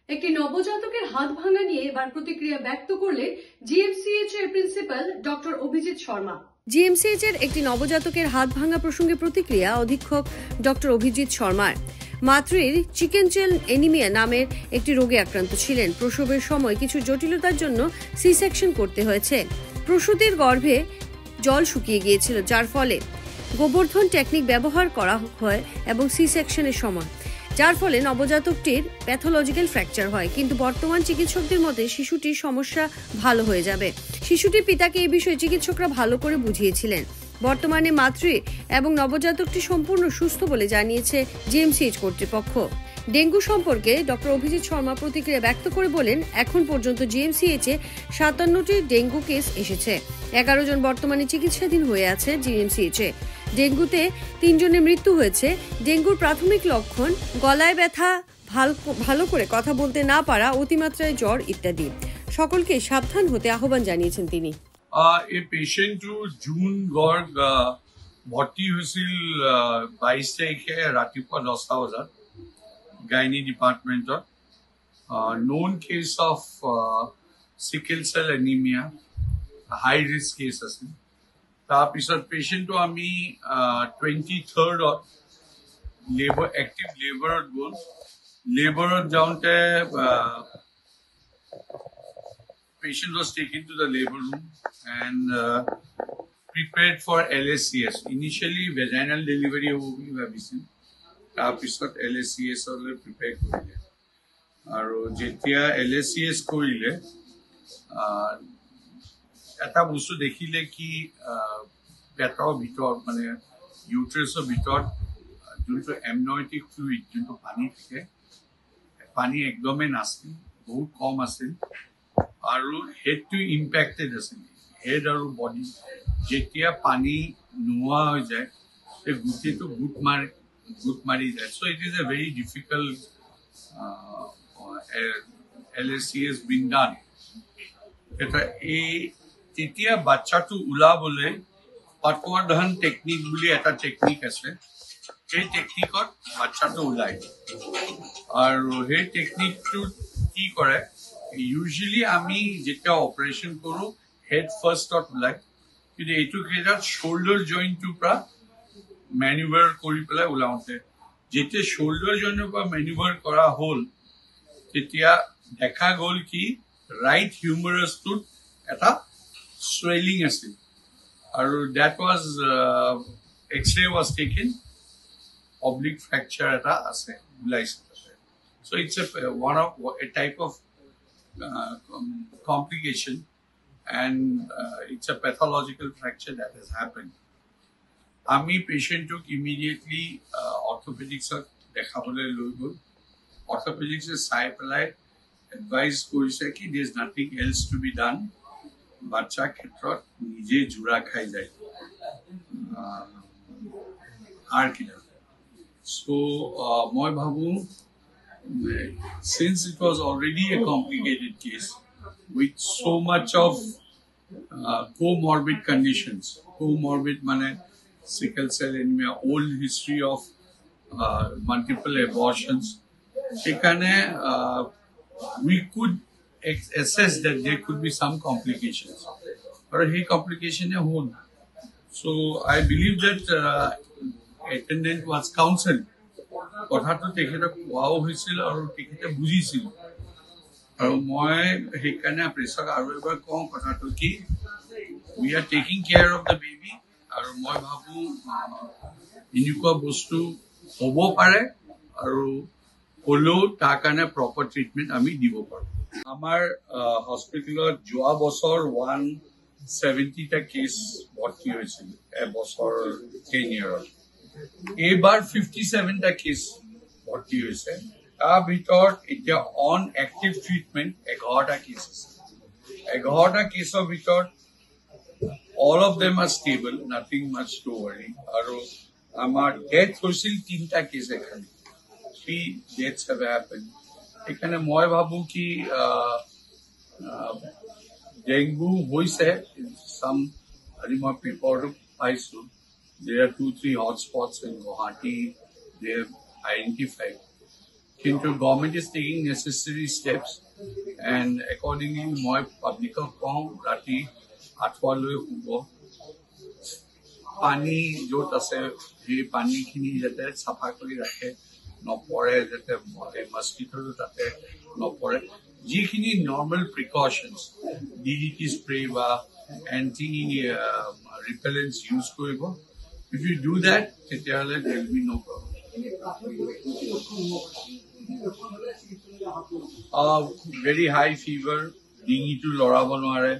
একটি নবজাতকের হাত ভাঙা নিয়ে এবার প্রতিক্রিয়া ব্যক্ত করলেন জিএমসিএইচ এর প্রিন্সিপাল ডক্টর অভিজিৎ শর্মা। জিএমসিএইচ এর একটি নবজাতকের হাত ভাঙা প্রসঙ্গে প্রতিক্রিয়া অধীক্ষক ডক্টর অভিজিৎ শর্মার। মাতৃর চিকেন চেল এনিমিয়া নামের একটি রোগে আক্রান্ত ছিলেন। প্রসবের সময় কিছু জটিলতার জন্য সি সেকশন করতে হয়েছে। প্রসূতির গর্ভে জল শুকিয়ে গিয়েছিল, যার ফলে গোবর্ধন টেকনিক ব্যবহার করা হয় এবং সি সেকশনের সময়, যার ফলে নবজাতকটির প্যাথোলজিক্যাল ফ্র্যাকচার হয়। কিন্তু বর্তমান চিকিৎসকদের মতে শিশুটির সমস্যা ভালো হয়ে যাবে। শিশুটির পিতাকে এই বিষয়ে চিকিৎসকরা ভালো করে বুঝিয়েছিলেন। বর্তমানে মাতৃ এবং নবজাতকটি সম্পূর্ণ সুস্থ বলে জানিয়েছে জিএমসিএইচ কর্তৃপক্ষ। ডেঙ্গু সম্পর্কে ডক্টর অভিজিৎ শর্মা প্রতিক্রিয়া ব্যক্ত করে বলেন, এখন পর্যন্ত জিএমসিএইচ এ 57টি ডেঙ্গু কেস এসেছে। 11 জন বর্তমানে চিকিৎসাধীন হয়ে আছে জিএমসিএইচ এ। ডেঙ্গুতে 3 জনের মৃত্যু হয়েছে। ডেঙ্গুর প্রাথমিক লক্ষণ গলায় ব্যথা, ভালো করে কথা বলতে না পারা, অতিমাত্রায় জ্বর ইত্যাদি। সকলকে সাবধান হতে আহ্বান জানিয়েছেন তিনি। এই পেশেন্টটো জুন গড় ভৰ্তি হৈছিল 22 তাৰিখে ৰাতিপুৱা 10টা বজাত গাইনী ডিপাৰ্টমেণ্টত। Known case of sickle cell anaemia, high risk case আছিল। তাৰপিছত পেশেন্টটো আমি 23rd এক্টিভ লেবাৰত গ'ল। লেবাৰত যাওঁতে patient was taken to the labor room and prepared for LSCS. Initially, vaginal delivery we ভাবিছিল, তাৰপিছত LSCS prepare কৰিলে। আৰু যেতিয়া LSCS কৰিলে এটা বস্তু দেখিলে কি পেটৰ ভিতৰত মানে ইউট্ৰাছৰ ভিতৰত যোনটো এমনাইটিক ফ্লুইড, যোনটো পানী থাকে, পানী একদমেই নাছিল, বহুত কম আছিল। আৰু হেডটো ইম্পেক্টেড আছিল। হেড আৰু বডি যেতিয়া পানী নোহোৱা হৈ যায় গোটেইটো গুট মাৰি যায়। So' it is a very difficult LSCS been done. তেতিয়া বাচ্চাটো ওলাবলৈ পটৱৰ্ধন টেকনিক বুলি এটা টেকনিক আছে। সেই টেকনিকত বাচ্চাটো ওলায়। আৰু সেই টেকনিকটোত কি কৰে, ইউজুৱেলি আমি যেতিয়া অপাৰেশ্যন কৰোঁ হেড ফাৰ্ষ্টত ওলায়, কিন্তু এইটো কেইটাত শোল্ডাৰ জইণ্টটোৰ পৰা মেনুভাৰ কৰি পেলাই ওলাওঁতে যেতিয়া শোল্ডাৰ জইণ্টৰ পৰা মেনুভাৰ কৰা হ'ল তেতিয়া দেখা গ'ল কি ৰাইট হিউমাৰাছটোত এটা swelling আছিল। আৰু that was X-ray was taken, oblique fracture eta ase ulaise। So it's a type of complication, and it's a pathological fracture that has happened. Ami patient took immediately orthopedics dekhabole loi gol। Orthopedics sai pelai advice korise ki there is nothing else to be done, বাচ্চা ক্ষেত্ৰত নিজে জোৰা খাই যায় আর কিনা। So মই ভাবো since it was already a complicated case with so much of comorbid conditions, comorbid মানে sickle cell anemia, old history of multiple abortions, এখানে we could assess that there could be some complications, or a complication a whole. So I believe that attendant was counseled কথাটো তেখেতক কোৱাও হৈছিল আৰু তেখেতে বুজিছিল। আৰু মই সেইকাৰণে প্ৰেছক আৰু এবাৰ কওঁ কথাটো কি we are taking care of the baby। আৰু মই ভাবো এনেকুৱা বস্তু হ'ব পাৰে আৰু হ'লেও তাৰ কাৰণে প্ৰপাৰ ট্ৰিটমেণ্ট আমি দিব পাৰোঁ। আমাৰ হস্পিটেলত যোৱা বছৰ 170টা কেছ ভৰ্তি হৈছিল এবছৰ 10 years। এইবাৰ 57টা কেছ ভৰ্তি হৈছে। তাৰ ভিতৰত এতিয়া অন এক্টিভ ট্ৰিটমেণ্ট 11টা কেছ আছে। 11টা কেছৰ ভিতৰত all of them are stable, nothing much to worry। আৰু আমাৰ ডেথ হৈছিল 3টা কেছ এখানে, 3 deaths have happened। এখানে মই ভাবো কি ডেংগু হৈছে some আজি মই পেপাৰটো পাইছো, there are 2-3 hotspots in Guwahati they have identified, কিন্তু government is taking necessary steps and accordingly মই পাব্লিকক কওঁ ৰাতি আঁঠুৱালৈ শুব, পানী য'ত আছে সেই পানীখিনি যাতে চাফা কৰি ৰাখে, নপৰে যাতে মস্কিটো তাতে নপৰে, যিখিনি নৰ্মেল প্ৰিকশ্যনছ DDT স্প্ৰে বা এণ্টি ৰিপেলেণ্টছ ইউজ কৰিব। ইফ ইউ ডু দেট তেতিয়াহ'লে there will be no' problem. Very high fever, ডিঙিটো লৰাব নোৱাৰে,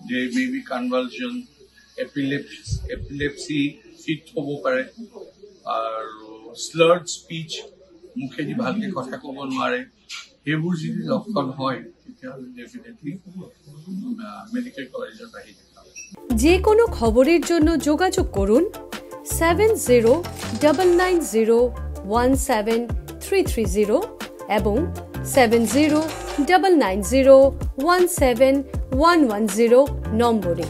there may be convulsion, epilepsy fit হ'ব পাৰে, আৰু slurred speech, মুখেদি ভালকে কথা ক'ব নোৱাৰে, সেইবোৰ যদি লক্ষণ হয় তেতিয়াহ'লে ডেফিনেটলি মেডিকেল কলেজত আহি দেখাব। যে কোনো খবরের জন্য যোগাযোগ করুন 7099017330 এবং 7099017110 নম্বরে।